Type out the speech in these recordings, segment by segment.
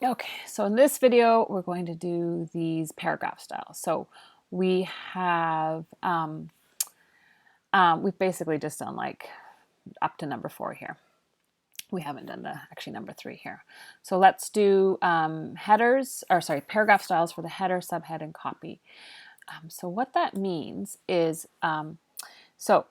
Okay, so in this video, we're going to do these paragraph styles. So we have, we've basically just done like up to number 4 here. We haven't done actually number 3 here. So let's do paragraph styles for the header, subhead, and copy. So what that means is, so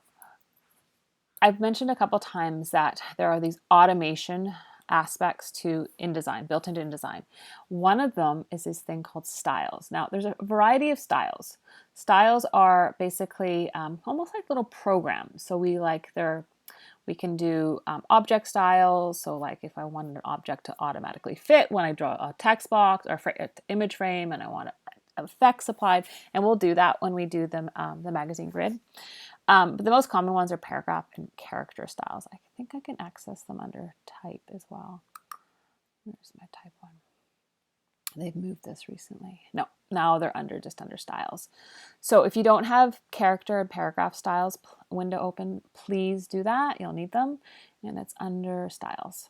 I've mentioned a couple times that there are these automation aspects to InDesign, built into InDesign. One of them is this thing called styles. Now, there's a variety of styles. Styles are basically almost like little programs. So we can do object styles. So like if I want an object to automatically fit when I draw a text box or image frame and I want effects applied, and we'll do that when we do the magazine grid. But the most common ones are paragraph and character styles. I think I can access them under type as well. Where's my type one? They've moved this recently. No, now they're just under styles. So if you don't have character and paragraph styles window open, please do that. You'll need them. And it's under styles.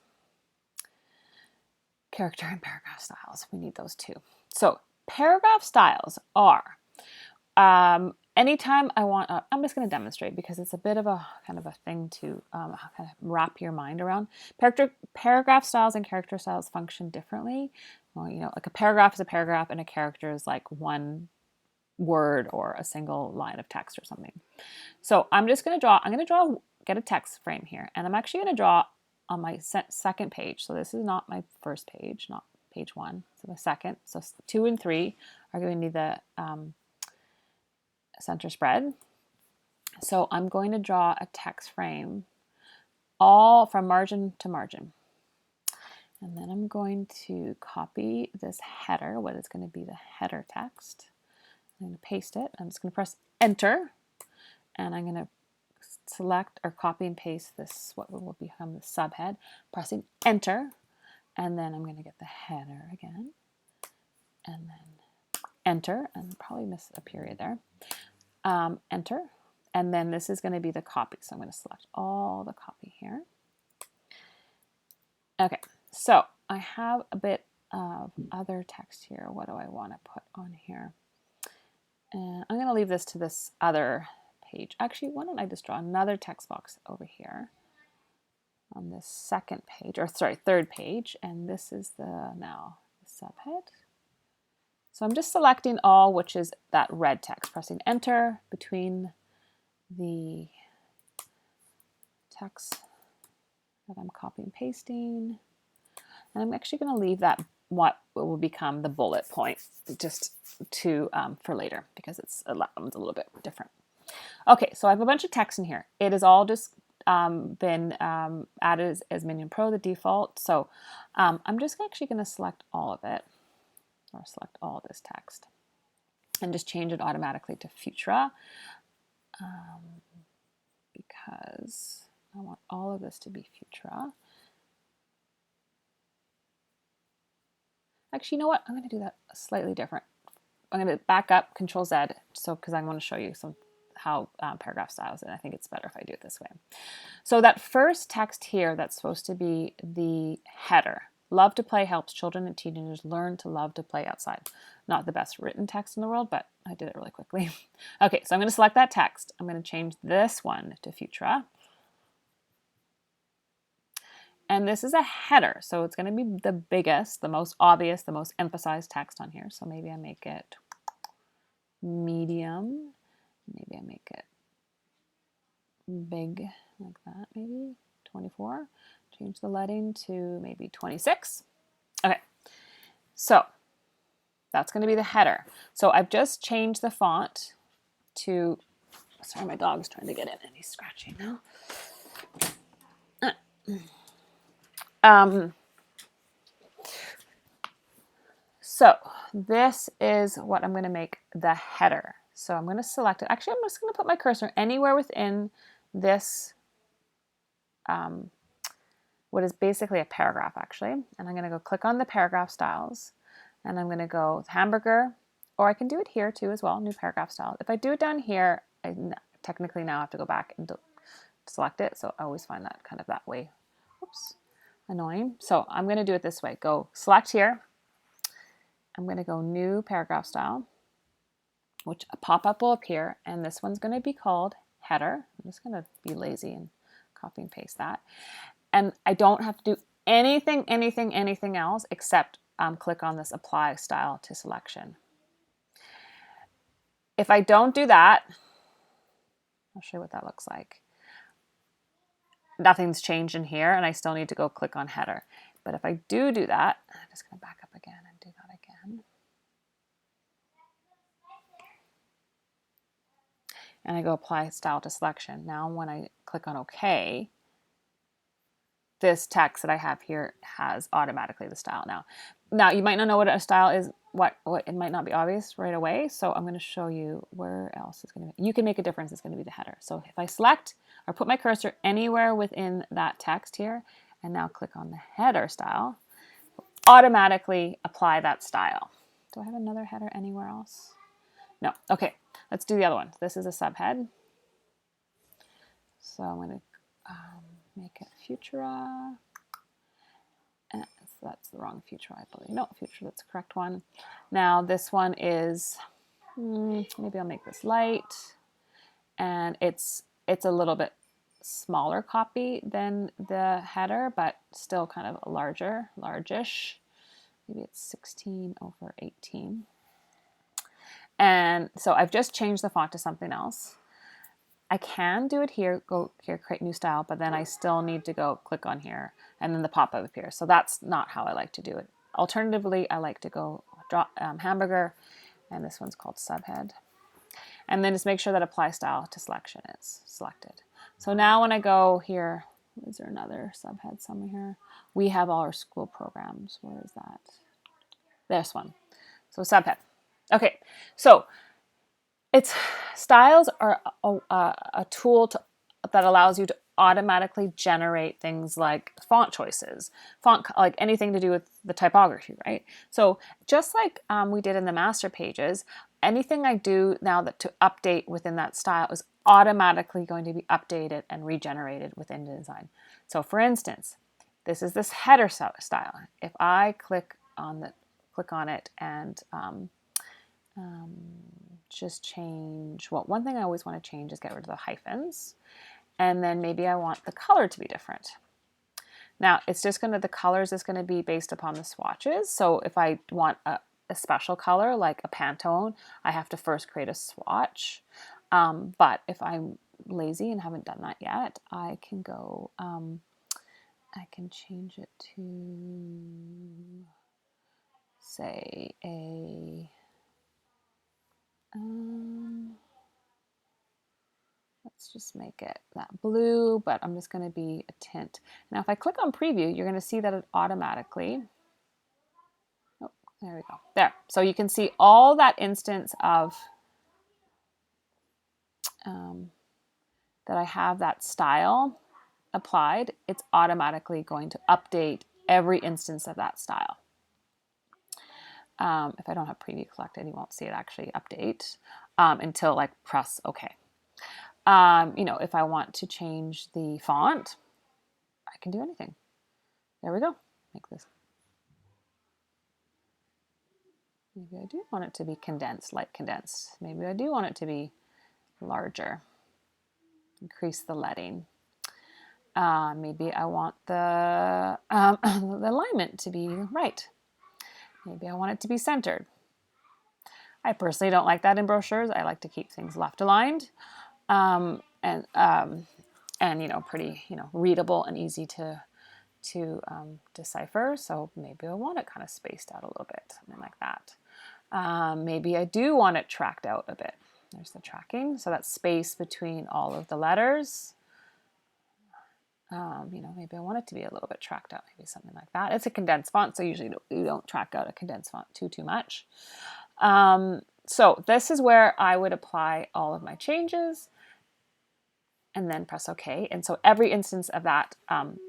Character and paragraph styles. We need those too. So paragraph styles are anytime I want, I'm just going to demonstrate because it's a bit of a kind of a thing to kind of wrap your mind around. Paragraph styles and character styles function differently. Well, you know, like a paragraph is a paragraph and a character is like one word or a single line of text or something. So I'm just going to get a text frame here, and I'm actually going to draw on my second page. So this is not my first page, not page 1. So the second. So 2 and 3 are going to be the center spread. So I'm going to draw a text frame all from margin to margin. And then I'm going to copy this header, what is going to be the header text. I'm going to paste it. I'm just going to press enter, and I'm going to select or copy and paste this, what will become the subhead, pressing enter, and then I'm going to get the header again, and then enter, and probably miss a period there. Enter, and then this is going to be the copy. So I'm going to select all the copy here. Okay, so I have a bit of other text here. What do I want to put on here? And I'm going to leave this to this other page. Actually, why don't I just draw another text box over here on this second page, or sorry, third page, and this is now the subhead. So I'm just selecting all, which is that red text, pressing enter between the text that I'm copying and pasting. And I'm actually going to leave that what will become the bullet point just to for later because it's a little bit different. Okay, so I have a bunch of text in here. It has all just been added as Minion Pro, the default. So I'm just actually going to select all of it, or select all this text, and just change it automatically to Futura because I want all of this to be Futura. Actually, you know what? I'm going to do that slightly different. I'm going to back up, Control Z, so because I want to show you how paragraph styles, and I think it's better if I do it this way. So that first text here, that's supposed to be the header. Love to play helps children and teenagers learn to love to play outside. Not the best written text in the world, but I did it really quickly. Okay, so I'm going to select that text. I'm going to change this one to Futura. And this is a header, so it's going to be the biggest, the most obvious, the most emphasized text on here. So maybe I make it medium. Maybe I make it big like that, maybe 24. Change the leading to maybe 26. Okay, so that's going to be the header. So I've just changed the font to, sorry, my dog's trying to get in and he's scratching now. So this is what I'm going to make the header. So I'm going to select it. Actually, I'm just going to put my cursor anywhere within this, what is basically a paragraph actually. And I'm going to go click on the paragraph styles, and I'm going to go with hamburger, or I can do it here too as well, new paragraph style. If I do it down here, I technically now have to go back and select it. So I always find that kind of that way. Oops. Annoying. So I'm going to do it this way. Go select here, I'm going to go new paragraph style, which a pop-up will appear, and this one's going to be called header. I'm just going to be lazy and copy and paste that. And I don't have to do anything else except click on this apply style to selection. If I don't do that, I'll show you what that looks like. Nothing's changed in here, and I still need to go click on header. But if I do that, I'm just going to back up again and do that again. And I go apply style to selection. Now when I click on OK, this text that I have here has automatically the style now. Now you might not know what a style is, what it might not be obvious right away. So I'm going to show you where else it's going to be. You can make a difference. It's going to be the header. So if I select or put my cursor anywhere within that text here, and now click on the header style, automatically apply that style. Do I have another header anywhere else? No. Okay, let's do the other one. This is a subhead. So I'm going to make it Futura. And that's the wrong Futura, I believe. No, Futura, that's the correct one. Now this one is, maybe I'll make this light. And it's a little bit smaller copy than the header, but still kind of largish. Maybe it's 16 over 18. And so I've just changed the font to something else. I can do it here, go here, create new style, but then I still need to go click on here and then the pop-up appears. So that's not how I like to do it. Alternatively, I like to go hamburger, and this one's called subhead. And then just make sure that apply style to selection is selected. So now when I go here, is there another subhead somewhere here? We have all our school programs. Where is that? This one. So subhead. Okay, so styles are a tool that allows you to automatically generate things like font choices, like anything to do with the typography, right? So just like we did in the master pages, anything I do now that to update within that style is automatically going to be updated and regenerated within design. So for instance, this is this header style. If I click on it and just change, well, one thing I always want to change is get rid of the hyphens. And then maybe I want the color to be different. Now it's just the colors is going to be based upon the swatches. So if I want a special color like a Pantone, I have to first create a swatch. But if I'm lazy and haven't done that yet, I can go, I can change it to say a, let's just make it that blue, but I'm just going to be a tint. Now, if I click on preview, you're going to see that it automatically, oh, there we go. There. So you can see all that instance of, that I have that style applied. It's automatically going to update every instance of that style. If I don't have preview selected, you won't see it actually update until like press OK. You know, if I want to change the font, I can do anything. There we go. Make this. Maybe I do want it to be condensed, light condensed. Maybe I do want it to be larger. Increase the leading. Maybe I want the alignment to be right. Maybe I want it to be centered. I personally don't like that in brochures. I like to keep things left aligned, and you know, pretty, you know, readable and easy to decipher. So maybe I want it kind of spaced out a little bit, something like that. Maybe I do want it tracked out a bit. There's the tracking. So that's space between all of the letters. You know, maybe I want it to be a little bit tracked out, maybe something like that. It's a condensed font, so usually you don't track out a condensed font too much. So this is where I would apply all of my changes and then press OK. And so every instance of that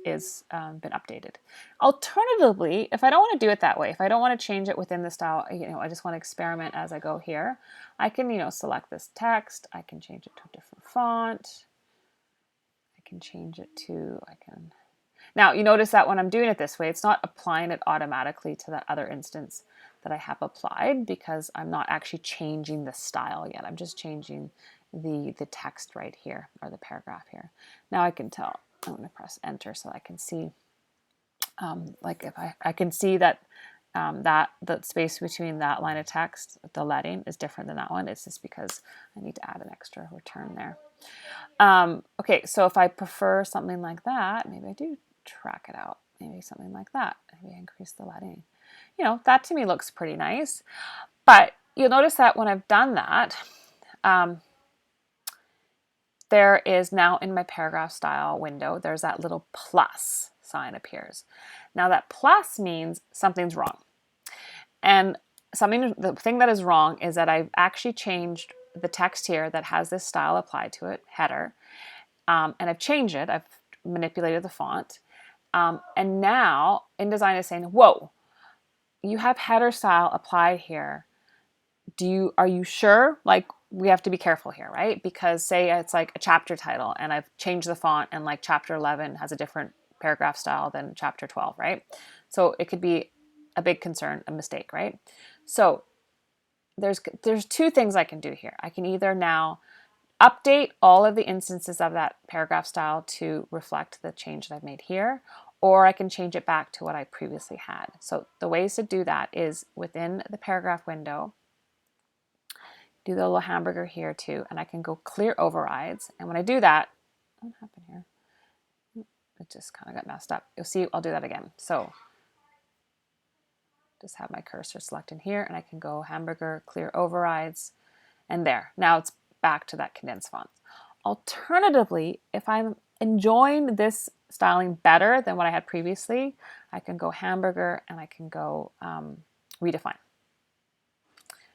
is been updated. Alternatively, if I don't want to do it that way, if I don't want to change it within the style, you know, I just want to experiment as I go here, I can, you know, select this text. I can change it to a different font. I can change it to, now you notice that when I'm doing it this way, it's not applying it automatically to that other instance. that I have applied because I'm not actually changing the style yet. I'm just changing the text right here, or the paragraph here. Now I can tell. I'm going to press enter so I can see, like if I can see that that the space between that line of text, the leading, is different than that one. It's just because I need to add an extra return there. Okay, so if I prefer something like that, maybe I do track it out. Maybe something like that. Maybe I increase the leading. You know, that to me looks pretty nice. But you'll notice that when I've done that, there is now in my paragraph style window, there's that little plus sign appears. Now that plus means something's wrong. And the thing that is wrong is that I've actually changed the text here that has this style applied to it, header, and I've changed it. I've manipulated the font. And now InDesign is saying, whoa, you have header style applied here. Are you sure? Like, we have to be careful here, right? Because say it's like a chapter title and I've changed the font and like chapter 11 has a different paragraph style than chapter 12, right? So it could be a big concern, a mistake, right? So there's two things I can do here. I can either now update all of the instances of that paragraph style to reflect the change that I've made here, or I can change it back to what I previously had. So the ways to do that is within the paragraph window, do the little hamburger here too, and I can go clear overrides. And when I do that, what happened here? It just kind of got messed up. You'll see, I'll do that again. So just have my cursor selected here, and I can go hamburger, clear overrides, and there. Now it's back to that condensed font. Alternatively, if I'm enjoying this styling better than what I had previously, I can go hamburger and I can go redefine.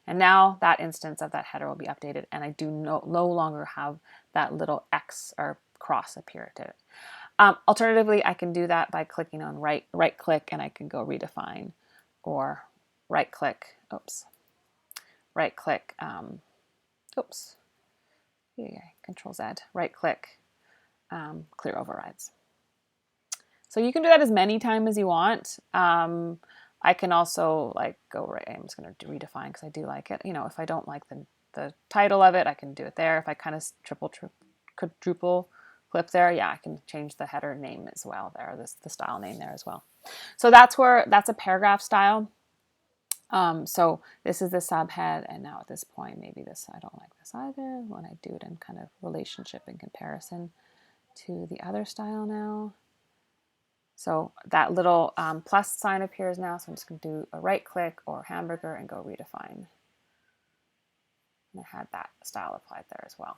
And now that instance of that header will be updated, and I do no longer have that little X or cross appear to it. Alternatively, I can do that by clicking on right click, and I can go redefine, or right click, Control Z, right click, clear overrides. So you can do that as many times as you want. I can also like go right, I'm just going to redefine because I do like it. You know, if I don't like the title of it, I can do it there. If I kind of quadruple clip there, yeah, I can change the header name as well there, the style name there as well. So that's a paragraph style. So this is the subhead, and now at this point, maybe this, I don't like this either when I do it in kind of relationship and comparison to the other style now. So that little plus sign appears now, so I'm just going to do a right click or hamburger and go redefine. And I had that style applied there as well.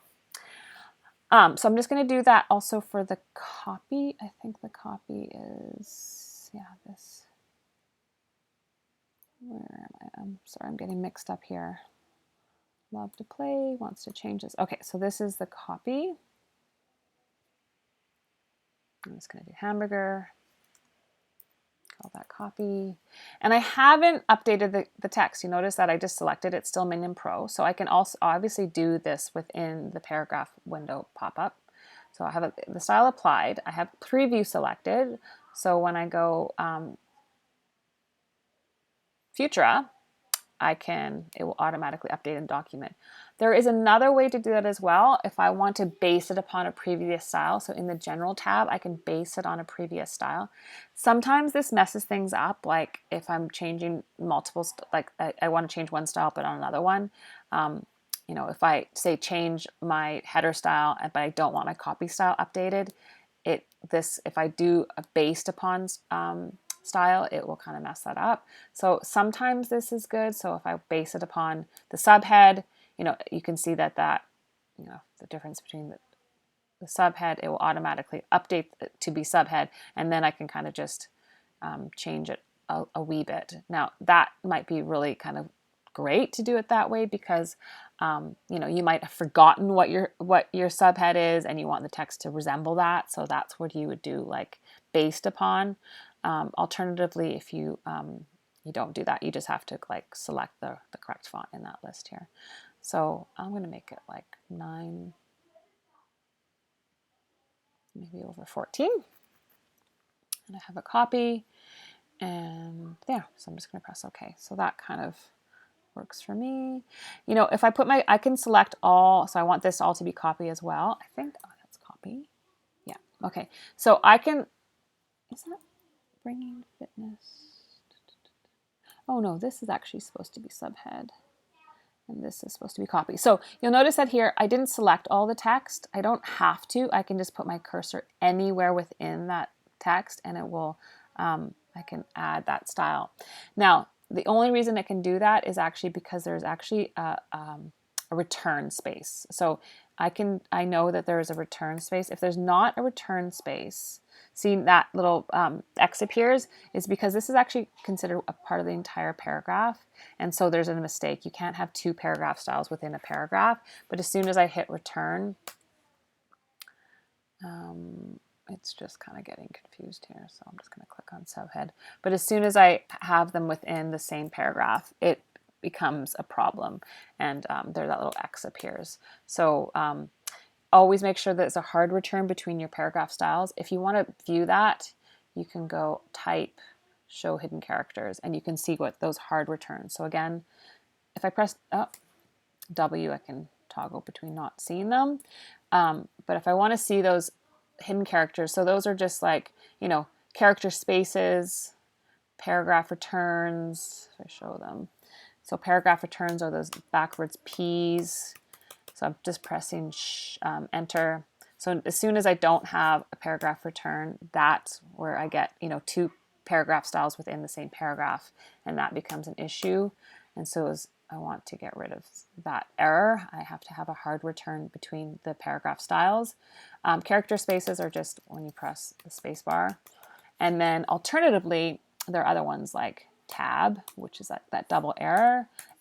So I'm just going to do that also for the copy. I think the copy is, yeah, this. Where am I? I'm sorry, I'm getting mixed up here. Love to play, wants to change this. Okay, so this is the copy. I'm just going to do hamburger. Call that copy. And I haven't updated the text. You notice that I just selected it's still Minion Pro. So I can also obviously do this within the paragraph window pop-up. So I have the style applied. I have preview selected. So when I go Futura, it will automatically update in document. There is another way to do that as well. If I want to base it upon a previous style, so in the general tab, I can base it on a previous style. Sometimes this messes things up, like if I'm changing multiple, like I want to change one style but on another one. You know, if I say change my header style, but I don't want my copy style updated, if I do a based upon style, it will kind of mess that up. So sometimes this is good. So if I base it upon the subhead, you know, you can see that you know, the difference between the subhead, it will automatically update to be subhead, and then I can kind of just change it a wee bit. Now that might be really kind of great to do it that way because you know, you might have forgotten what your subhead is and you want the text to resemble that. So that's what you would do, like based upon. Alternatively, if you don't do that, you just have to like select the correct font in that list here. So I'm going to make it like 9, maybe over 14. And I have a copy. And there, so I'm just going to press OK. So that kind of works for me. You know, if I put I can select all, so I want this all to be copy as well. I think, oh, that's copy. Yeah, okay. So I can, is that bringing fitness? Oh no, this is actually supposed to be subhead. And this is supposed to be copy. So you'll notice that here, I didn't select all the text. I don't have to. I can just put my cursor anywhere within that text and it will, I can add that style. Now, the only reason it can do that is actually because there's actually a return space. So I know that there is a return space. If there's not a return space, see that little X appears, is because this is actually considered a part of the entire paragraph. And so there's a mistake. You can't have two paragraph styles within a paragraph. But as soon as I hit return, it's just kind of getting confused here. So I'm just going to click on subhead. But as soon as I have them within the same paragraph, it becomes a problem. And there that little X appears. So always make sure that there's a hard return between your paragraph styles. If you want to view that, you can go type, show hidden characters, and you can see what those hard returns. So again, if I press W, I can toggle between not seeing them. But if I want to see those hidden characters, so those are just like, you know, character spaces, paragraph returns, if I show them. So paragraph returns are those backwards P's. So I'm just pressing enter. So as soon as I don't have a paragraph return, that's where I get, you know, two paragraph styles within the same paragraph, and that becomes an issue. And so as I want to get rid of that error, I have to have a hard return between the paragraph styles. Character spaces are just when you press the space bar. And then alternatively, there are other ones like tab, which is that double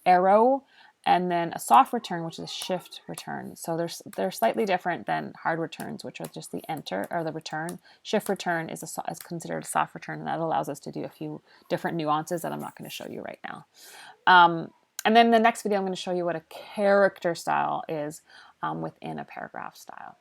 arrow, and then a soft return, which is a shift return. So they're slightly different than hard returns, which are just the enter or the return. Shift return is considered a soft return, and that allows us to do a few different nuances that I'm not going to show you right now. And then the next video, I'm going to show you what a character style is within a paragraph style.